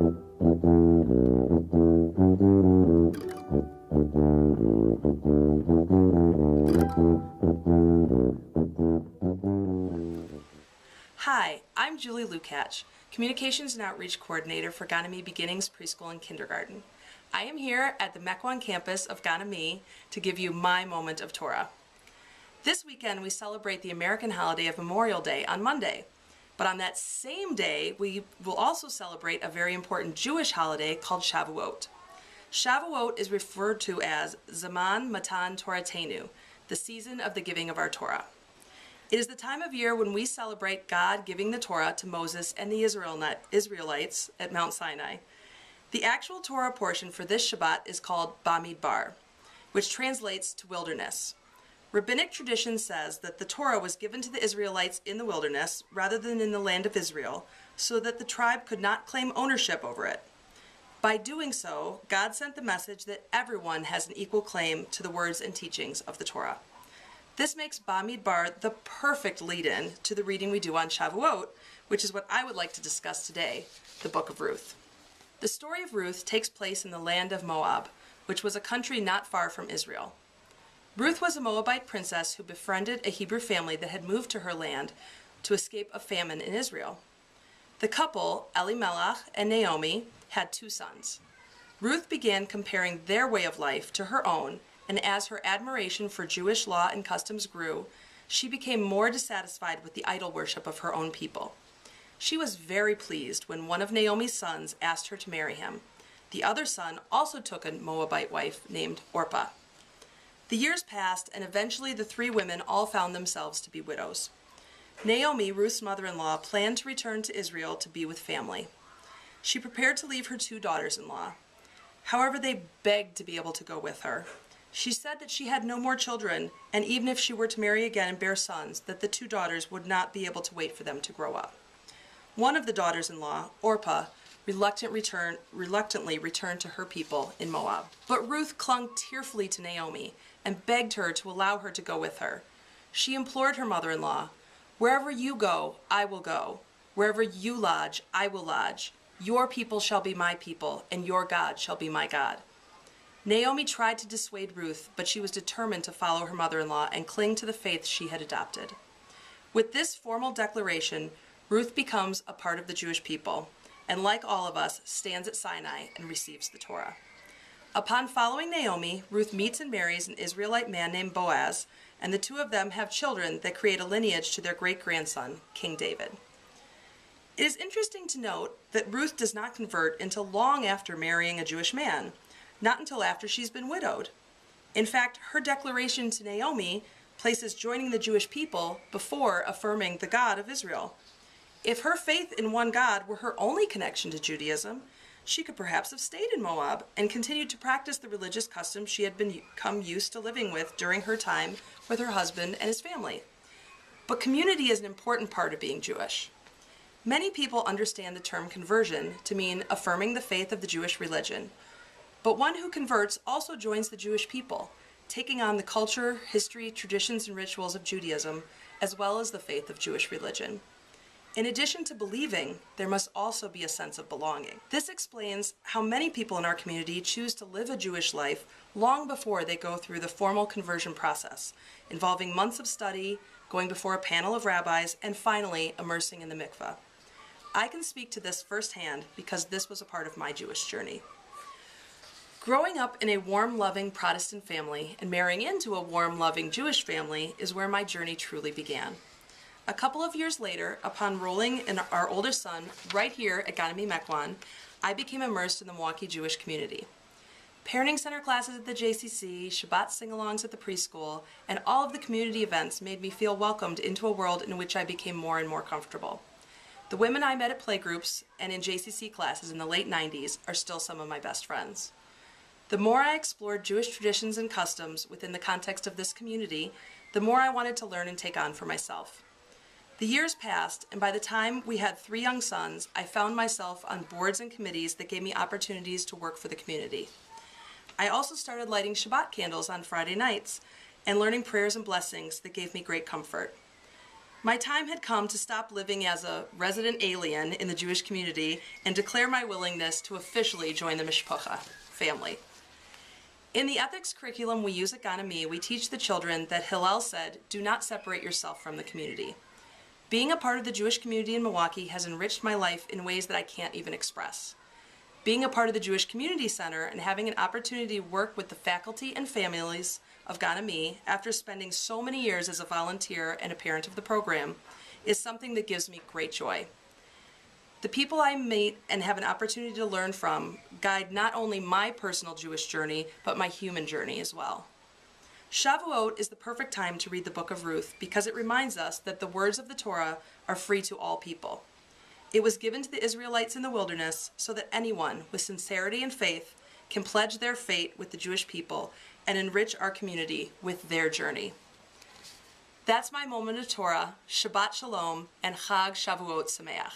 Hi, I'm Julie Lookatch, Communications and Outreach Coordinator for Ganami Beginnings Preschool and Kindergarten. I am here at the Mequon campus of Ganami to give you my Moment of Torah. This weekend we celebrate the American holiday of Memorial Day on Monday, but on that same day we will also celebrate a very important Jewish holiday called Shavuot. Shavuot is referred to as Zaman Matan Toratenu, the season of the giving of our Torah. It is the time of year when we celebrate God giving the Torah to Moses and the Israelites at Mount Sinai. The actual Torah portion for this Shabbat is called Bamidbar, which translates to wilderness. Rabbinic tradition says that the Torah was given to the Israelites in the wilderness rather than in the land of Israel, so that the tribe could not claim ownership over it. By doing so, God sent the message that everyone has an equal claim to the words and teachings of the Torah. This makes Bamidbar the perfect lead-in to the reading we do on Shavuot, which is what I would like to discuss today, the book of Ruth. The story of Ruth takes place in the land of Moab, which was a country not far from Israel. Ruth was a Moabite princess who befriended a Hebrew family that had moved to her land to escape a famine in Israel. The couple, Elimelech and Naomi, had 2 sons. Ruth began comparing their way of life to her own, and as her admiration for Jewish law and customs grew, she became more dissatisfied with the idol worship of her own people. She was very pleased when one of Naomi's sons asked her to marry him. The other son also took a Moabite wife named Orpah. The years passed, and eventually the 3 women all found themselves to be widows. Naomi, Ruth's mother-in-law, planned to return to Israel to be with family. She prepared to leave her 2 daughters-in-law. However, they begged to be able to go with her. She said that she had no more children, and even if she were to marry again and bear sons, that the 2 daughters would not be able to wait for them to grow up. One of the daughters-in-law, Orpah, reluctantly returned to her people in Moab. But Ruth clung tearfully to Naomi and begged her to allow her to go with her. She implored her mother-in-law, "Wherever you go, I will go. Wherever you lodge, I will lodge. Your people shall be my people, and your God shall be my God." Naomi tried to dissuade Ruth, but she was determined to follow her mother-in-law and cling to the faith she had adopted. With this formal declaration, Ruth becomes a part of the Jewish people, and like all of us, stands at Sinai and receives the Torah. Upon following Naomi, Ruth meets and marries an Israelite man named Boaz, and the 2 of them have children that create a lineage to their great-grandson, King David. It is interesting to note that Ruth does not convert until long after marrying a Jewish man, not until after she's been widowed. In fact, her declaration to Naomi places joining the Jewish people before affirming the God of Israel. If her faith in one God were her only connection to Judaism, she could perhaps have stayed in Moab and continued to practice the religious customs she had become used to living with during her time with her husband and his family. But community is an important part of being Jewish. Many people understand the term conversion to mean affirming the faith of the Jewish religion. But one who converts also joins the Jewish people, taking on the culture, history, traditions, and rituals of Judaism, as well as the faith of Jewish religion. In addition to believing, there must also be a sense of belonging. This explains how many people in our community choose to live a Jewish life long before they go through the formal conversion process, involving months of study, going before a panel of rabbis, and finally immersing in the mikveh. I can speak to this firsthand because this was a part of my Jewish journey. Growing up in a warm, loving Protestant family and marrying into a warm, loving Jewish family is where my journey truly began. A couple of years later, upon enrolling in our older son right here at Ganami Mequon, I became immersed in the Milwaukee Jewish community. Parenting center classes at the JCC, Shabbat sing-alongs at the preschool, and all of the community events made me feel welcomed into a world in which I became more and more comfortable. The women I met at playgroups and in JCC classes in the late 90s are still some of my best friends. The more I explored Jewish traditions and customs within the context of this community, the more I wanted to learn and take on for myself. The years passed, and by the time we had 3 young sons, I found myself on boards and committees that gave me opportunities to work for the community. I also started lighting Shabbat candles on Friday nights and learning prayers and blessings that gave me great comfort. My time had come to stop living as a resident alien in the Jewish community and declare my willingness to officially join the mishpacha, family. In the ethics curriculum we use at Ganami, we teach the children that Hillel said, "Do not separate yourself from the community." Being a part of the Jewish community in Milwaukee has enriched my life in ways that I can't even express. Being a part of the Jewish Community Center and having an opportunity to work with the faculty and families of Ganami after spending so many years as a volunteer and a parent of the program is something that gives me great joy. The people I meet and have an opportunity to learn from guide not only my personal Jewish journey, but my human journey as well. Shavuot is the perfect time to read the book of Ruth because it reminds us that the words of the Torah are free to all people. It was given to the Israelites in the wilderness so that anyone with sincerity and faith can pledge their fate with the Jewish people and enrich our community with their journey. That's my moment of Torah, Shabbat Shalom, and Chag Shavuot Sameach.